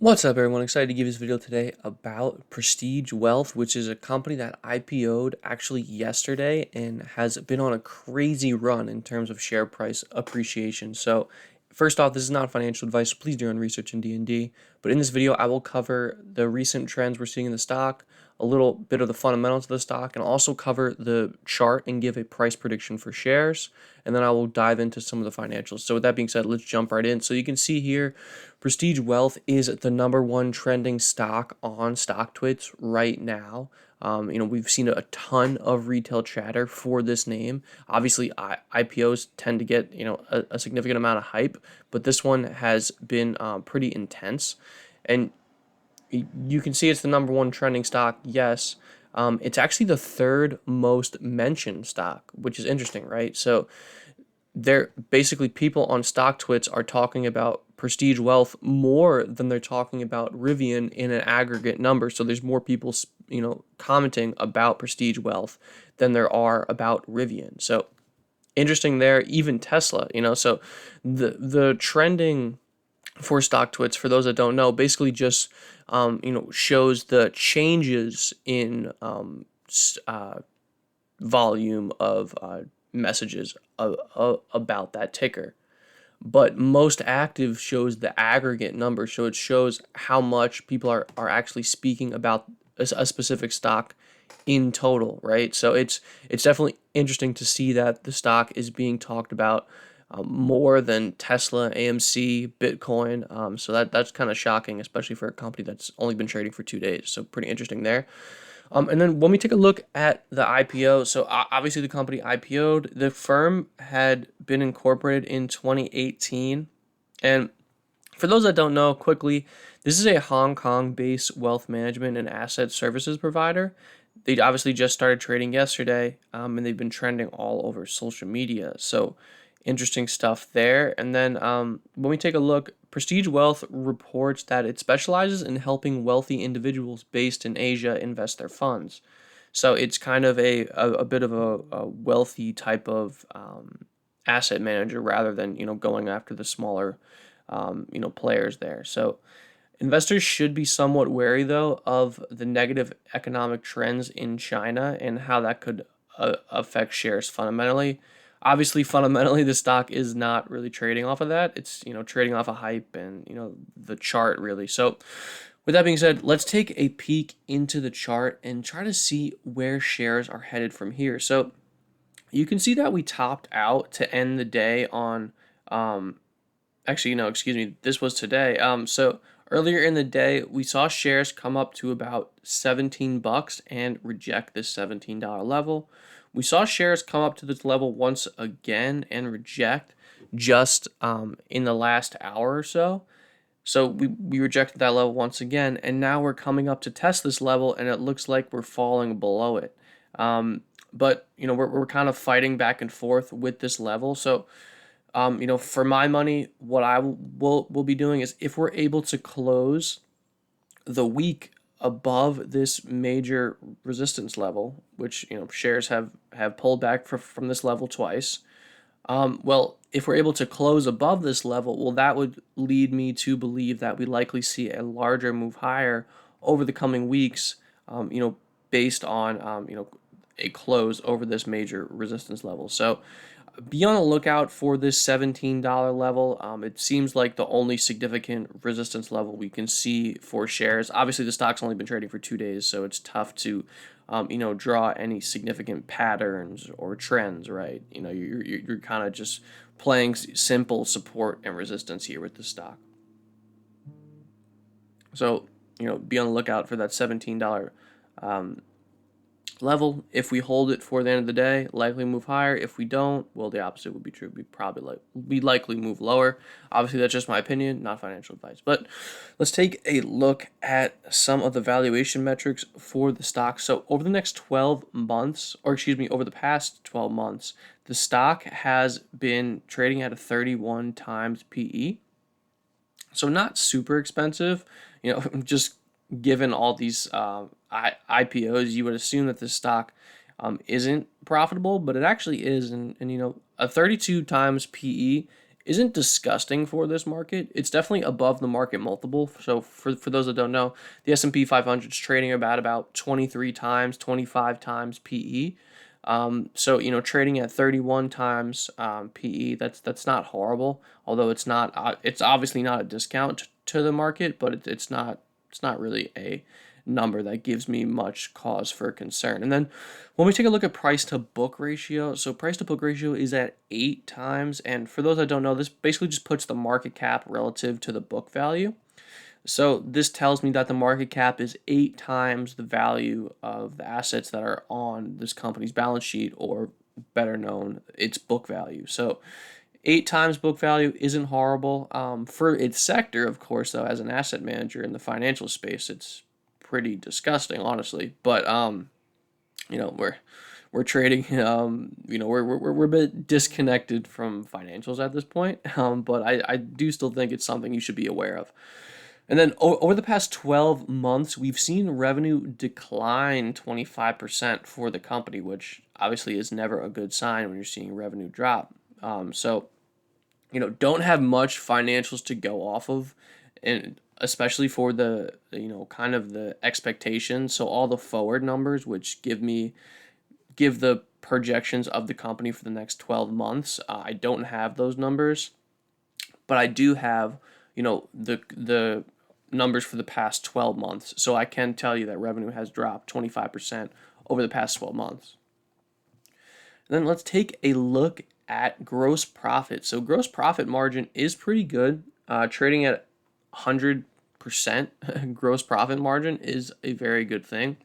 What's up, everyone? Excited to give this video today about Prestige Wealth, which is a company that IPO'd actually yesterday and has been on a crazy run in terms of share price appreciation. So, first off, this is not financial advice, so please do your own research in D&D. But in this video, I will cover the recent trends we're seeing in the stock, a little bit of the fundamentals of the stock, and also cover the chart and give a price prediction for shares. And then I will dive into some of the financials. So with that being said, let's jump right in. So you can see here, Prestige Wealth is the number one trending stock on StockTwits right now. We've seen a ton of retail chatter for this name. Obviously, IPOs tend to get, a significant amount of hype, but this one has been pretty intense. And you can see it's the number one trending stock. Yes. It's actually the third most mentioned stock, which is interesting, right? So they're basically, people on StockTwits are talking about Prestige Wealth more than they're talking about Rivian in an aggregate number. So there's more people, commenting about Prestige Wealth than there are about Rivian. So interesting there. Even Tesla, so the trending for StockTwits, for those that don't know, basically just shows the changes in volume of messages about that ticker. But most active shows the aggregate number, so it shows how much people are actually speaking about a specific stock in total, right? So it's definitely interesting to see that the stock is being talked about more than Tesla, AMC, Bitcoin. So that's kind of shocking, especially for a company that's only been trading for 2 days. So pretty interesting there. And then when we take a look at the IPO, so obviously the company IPO'd, the firm had been incorporated in 2018. And for those that don't know, quickly, this is a Hong Kong-based wealth management and asset services provider. They obviously just started trading yesterday, and they've been trending all over social media. So interesting stuff there. And then when we take a look, Prestige Wealth reports that it specializes in helping wealthy individuals based in Asia invest their funds. So it's kind of a bit of a wealthy type of asset manager rather than going after the smaller players there. So investors should be somewhat wary, though, of the negative economic trends in China and how that could affect shares fundamentally. Obviously, fundamentally, the stock is not really trading off of that. It's, trading off of hype and, the chart, really. So, with that being said, let's take a peek into the chart and try to see where shares are headed from here. So, you can see that we topped out to end the day on, actually, no, excuse me, this was today. So earlier in the day, we saw shares come up to about 17 bucks and reject this $17 level. We saw shares come up to this level once again and reject just in the last hour or so. So we rejected that level once again, and now we're coming up to test this level, and it looks like we're falling below it. But we're kind of fighting back and forth with this level. So for my money, what I will be doing is, if we're able to close the week above this major resistance level, which shares have pulled back from this level twice. Well, if we're able to close above this level, well, that would lead me to believe that we likely see a larger move higher over the coming weeks. Based on a close over this major resistance level. So be on the lookout for this $17 level. It seems like the only significant resistance level we can see for shares. Obviously, the stock's only been trading for 2 days, so it's tough to, draw any significant patterns or trends, right? You're kind of just playing simple support and resistance here with the stock. So, be on the lookout for that $17 level. If we hold it for the end of the day, likely move higher. If we don't, well, the opposite would be true. We likely move lower. Obviously, that's just my opinion, not financial advice. But let's take a look at some of the valuation metrics for the stock. So over the next 12 months, or excuse me, over the past 12 months, the stock has been trading at a 31 times PE. So not super expensive, just given all these IPOs, you would assume that this stock isn't profitable, but it actually is. And a 32 times PE isn't disgusting for this market. It's definitely above the market multiple. So for those that don't know, the S&P 500 is trading about 23 times, 25 times PE. So trading at 31 times PE, that's not horrible. Although it's not, it's obviously not a discount to the market, but it's not really a number that gives me much cause for concern. And then when we take a look at price to book ratio, so price to book ratio is at 8 times. And for those that don't know, this basically just puts the market cap relative to the book value. So this tells me that the market cap is 8 times the value of the assets that are on this company's balance sheet, or better known, its book value. So 8 times book value isn't horrible. For its sector, of course, though, as an asset manager in the financial space, it's pretty disgusting, honestly. But we're trading. We're a bit disconnected from financials at this point. But I do still think it's something you should be aware of. And then over the past 12 months, we've seen revenue decline 25% for the company, which obviously is never a good sign when you're seeing revenue drop. So don't have much financials to go off of, and especially for the kind of the expectations. So all the forward numbers, which give the projections of the company for the next 12 months. I don't have those numbers, but I do have the numbers for the past 12 months. So I can tell you that revenue has dropped 25% over the past 12 months. And then let's take a look at gross profit. So gross profit margin is pretty good. Trading at 100% gross profit margin is a very good thing.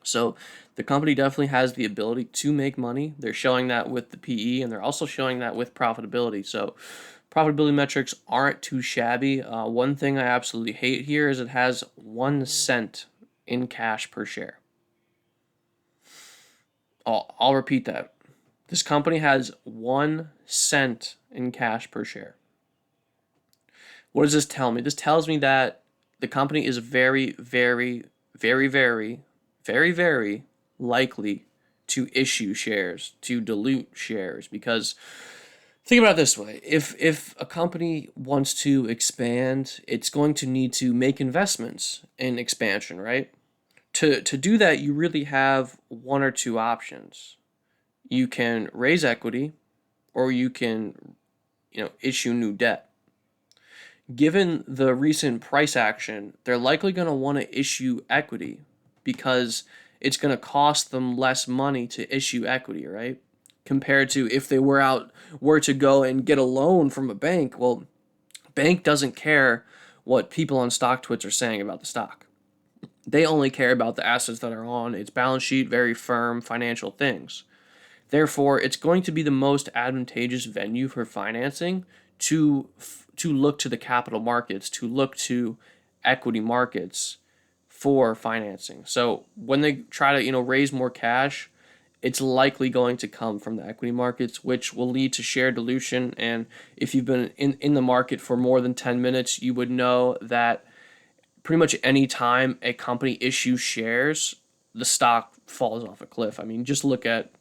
So the company definitely has the ability to make money. They're showing that with the PE, and they're also showing that with profitability. So profitability metrics aren't too shabby. One thing I absolutely hate here is it has 1 cent in cash per share. I'll repeat that. This company has 1 cent in cash per share. What does this tell me? This tells me that the company is very, very, very, very, very, very likely to issue shares, to dilute shares, because think about it this way. If a company wants to expand, it's going to need to make investments in expansion, right? To do that, you really have one or two options. You can raise equity, or you can, issue new debt. Given the recent price action, they're likely going to want to issue equity because it's going to cost them less money to issue equity, right? Compared to if they were to go and get a loan from a bank. Well, bank doesn't care what people on StockTwits are saying about the stock. They only care about the assets that are on its balance sheet, very firm financial things. Therefore, it's going to be the most advantageous venue for financing to look to the capital markets, to look to equity markets for financing. So when they try to raise more cash, it's likely going to come from the equity markets, which will lead to share dilution. And if you've been in the market for more than 10 minutes, you would know that pretty much any time a company issues shares, the stock falls off a cliff. I mean, just look at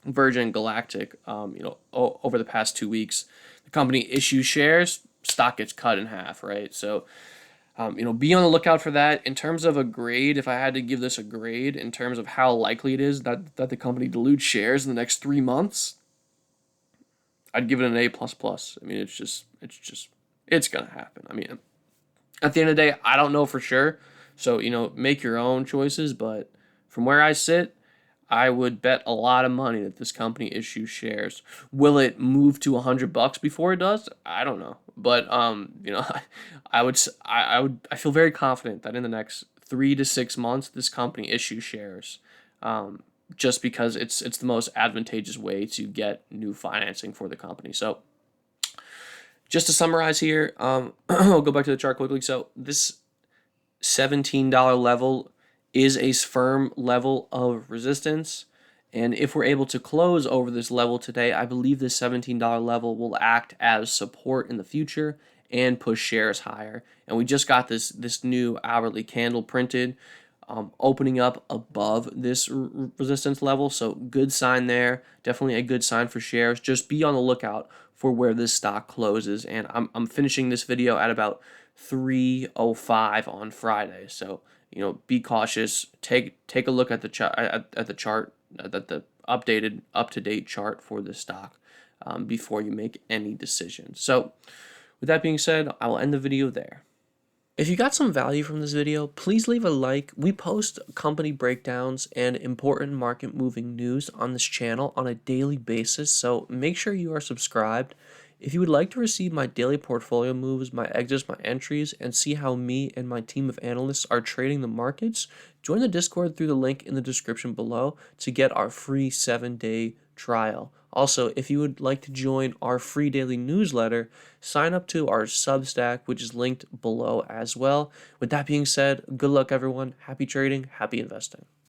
Virgin Galactic. Over the past 2 weeks, the company issues shares, stock gets cut in half, right? So, be on the lookout for that. In terms of a grade, if I had to give this a grade in terms of how likely it is that the company dilutes shares in the next 3 months, I'd give it an A++. I mean, it's gonna happen. I mean, at the end of the day, I don't know for sure. So, make your own choices. But from where I sit, I would bet a lot of money that this company issues shares. Will it move to $100 before it does? I don't know. But, I feel very confident that in the next 3 to 6 months, this company issues shares. Just because it's the most advantageous way to get new financing for the company. So, just to summarize here, I'll go back to the chart quickly. So this $17 level is a firm level of resistance. And if we're able to close over this level today, I believe this $17 level will act as support in the future and push shares higher. And we just got this new hourly candle printed. opening up above this resistance level. So good sign there. Definitely a good sign for shares. Just be on the lookout for where this stock closes. And I'm finishing this video at about 3:05 on Friday. So, be cautious. Take a look at the chart, at the chart, at the updated, up-to-date chart for this stock before you make any decisions. So with that being said, I will end the video there. If you got some value from this video, please leave a like. We post company breakdowns and important market moving news on this channel on a daily basis, so make sure you are subscribed. If you would like to receive my daily portfolio moves, my exits, my entries, and see how me and my team of analysts are trading the markets, join the Discord through the link in the description below to get our free 7-day trial. Also, if you would like to join our free daily newsletter, sign up to our Substack, which is linked below as well. With that being said, good luck everyone. Happy trading, happy investing.